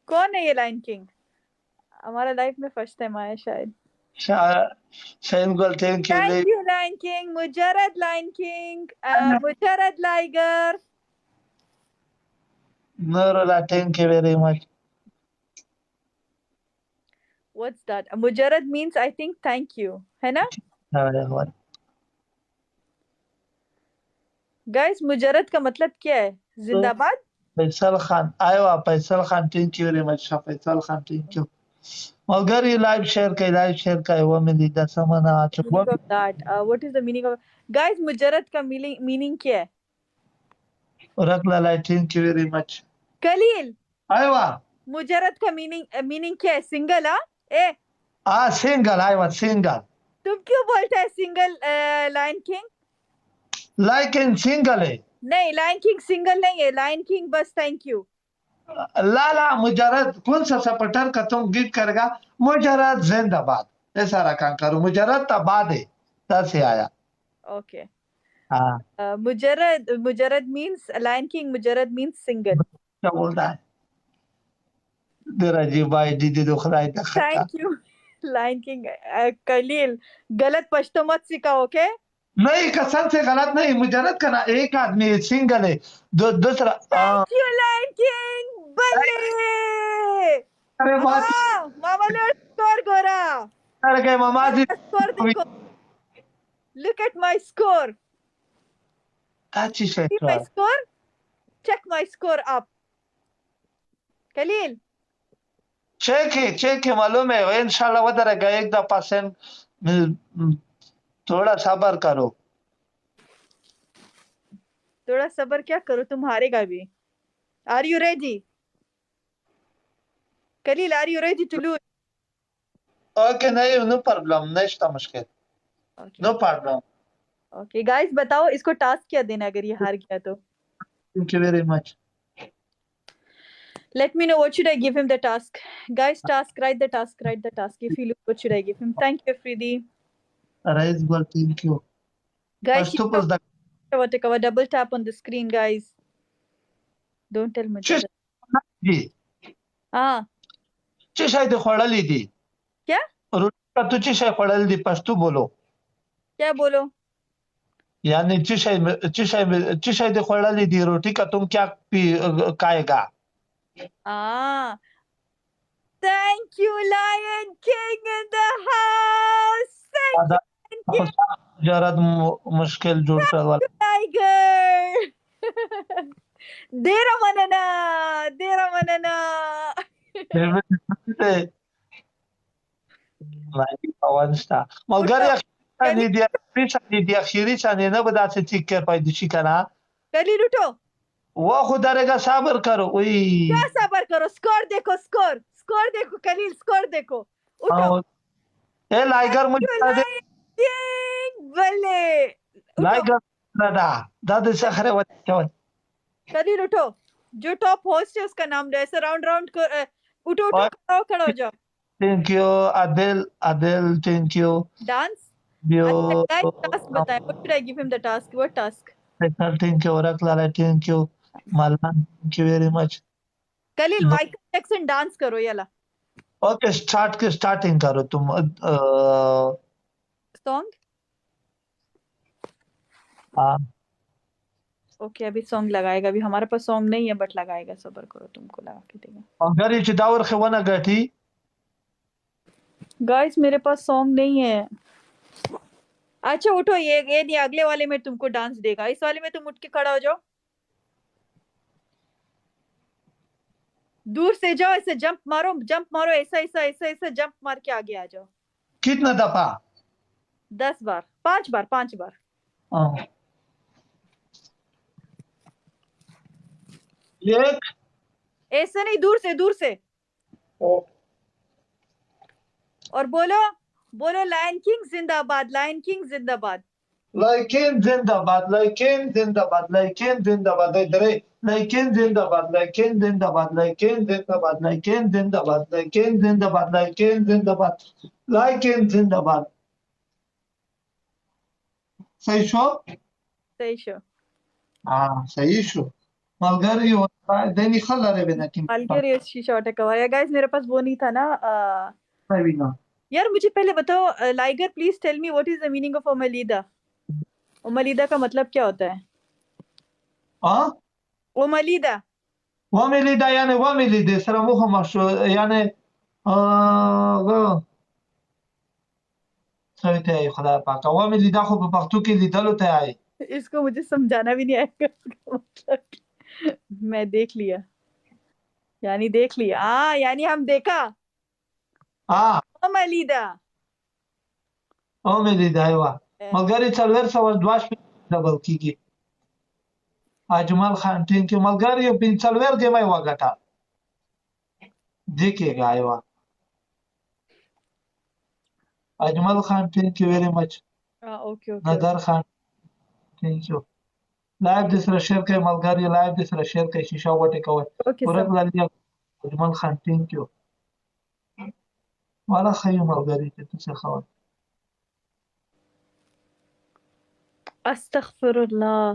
कौन है ये लाइन किंग? हमारा लाइफ में फर्स्ट टाइम आया शायद। Shaheen Gul thank you thank you lion king, मुजरद लाइन किंग, मुजरद liger. Noorullah thank you very much. What's that? मुजरद means I think thank you, है ना? गाइस मुजरद का मतलब क्या है? जिंदाबाद। फैसल खान आया Faisal Khan thank you very much Faisal Khan thank you मगर लाइव शेयर का वो मिली द समना Meaning of that. What is the meaning of? Guys, मुजरद का meaning क्या है? रख ला thank you very much Khalil, आया मुजरद का मीनिंग क्या है? सिंगल? हाँ ए, सिंगल आया सिंगल तुम क्यों बोलते है single Lion King? Like in single है नहीं, लाइन किंग सिंगल नहीं है, लाइन किंग बस थैंक यू। लाला मुजरद कौन सा सपोर्टर का तुम गिफ्ट करेगा मुजरद जिंदाबाद ऐसा रखा करो मुजरद तबाद है तब से आया ओके। हाँ मुजरद मींस लाइन किंग, मुजरद मींस सिंगल। क्या बोलता है तेरा जी भाई दीदी तो खुदा खता थैंक यू लाइन किंग। कलील, गलत पश्तो मत सिखाओ, ओके? नहीं कसम से गलत नहीं मुजरद का ना एक आदमी सिंगल है दूसरा थैंक यू लाइन किंग। बल्ले, अरे बात हाँ मामा ने स्कोर गोरा। अरे के मामा जी स्कोर देखो, लुक एट माय स्कोर। अच्छी से See my score? Check my score up. Khalil, check है मालूम है इंशाल्लाह वो रहेगा एक दो परसेंट थोड़ा सबर करो थोड़ा सबर क्या करो, तुम हारेगा भी। Are you ready? Khalil, are you ready to lose? Okay नहीं नो प्रॉब्लम नहीं está मुश्किल okay no problem okay guys, बताओ इसको टास्क क्या देना अगर ये हार गया तो? Thank you very much Let me know what should I give him the task. Guys, task, write the task, write the task. If you look, what should I give him? Thank you, Fridi. राइस बोल thank you Guys, first push the cover, double tap on the screen, guys. Don't tell me. जी हाँ, ची शायद खड़ली थी क्या रोटी का तो ची शायद खड़ल दी पश्तू बोलो क्या बोलो? यानी ची शायद खड़ली थी रोटी का तुम क्या खाएगा Ah, thank you, Lion King in the house. Thank you, Lion King. जरा मुश्किल जुड़ वाला Tiger. Dera manana, dera manana. नाही पवनस्टा मगर उठो, या कली खीरी ثانيه نه به داسې چې کې پیدا شي کنه कली उठो। वो खुदा रेगा सबर करो ओई क्या सबर करो? स्कोर देखो, स्कोर स्कोर देखो कलील, स्कोर देखो। उठो। ए लाइगर Thank you, मुझे दे Lion King. बल्ले, उठो। लाइगर दादा दादा से खरे वच्चवन कलील उठो। जो टॉप होस्ट है उसका नाम लो, ऐसे राउंड राउंड कर। उठो उठो, खड़ा हो जाओ। Thank you Adil thank you dance. Yo अच्छा गाइस, टास्क बताएं, what should I give him the task? What task? Thank you रखला थैंक यू मलमान thank you very much Khalil, Michael Jackson dance करो यला। ओके स्टार्टिंग करो तुम सॉन्ग। हाँ okay, अभी सॉन्ग लगाएगा। अभी हमारे पास सॉन्ग नहीं है, बट लगाएगा, सबर करो, तुमको लगा के देगा। अगर ये दावर खवाना गठी गाइस, मेरे पास सॉन्ग नहीं है। अच्छा उठो, ये नहीं, अगले वाले में तुमको डांस देगा, इस वाले में तुम उठ के खड़ा हो जाओ। दूर से जाओ, ऐसे जंप मारो, ऐसा ऐसा ऐसा ऐसा जंप मार के आगे आ जाओ। कितना दफा 10 बार, 5 बार, 5 बार। हाँ। एक ऐसे नहीं, दूर से, दूर से। और बोलो, बोलो लायन किंग जिंदाबाद, लायन किंग जिंदाबाद। लेकिन जिंदाबाद इधर लेकिन जिंदाबाद सही शो सही शो। हाँ सही शो मलगरी देनी खलरे बिना टीम मलगरी शीशा वाटर कवर या गाइस मेरे पास वो नहीं था ना बिना यार मुझे पहले बताओ liger please tell me what is the meaning of ओमलीदा। ओमलीदा का मतलब क्या होता है? اه ओमलीदा। واملي دا يعني واملي دي سره مخه مشو يعني سوي ته خدای پاک واملي دا خو په پښتو کې لیدلو ته آي इसको मुझे समझाना भी नहीं आएगा इसका मतलब। मैं देख लिया, यानी देख लिया यानी हम देखा। اه ओमलीदा। واملي دا ایوا ملګری څلور سو دواش ډبل کیږي اجمل خان ټینګ کې ملګری په څلور کې مې وګټه دې کې غایوا اجمل خان ټینګ کې ویری مچ ओके ओके نظر خان ټینګ یو لایو د سره شیر کوي ملګری لایو د سره شیر کوي شیشه وټه کوي ओके ورک सब। لري اجمل خان ټینګ یو والا خیو ملګری ته څه خبر अस्तगफिरुल्लाह।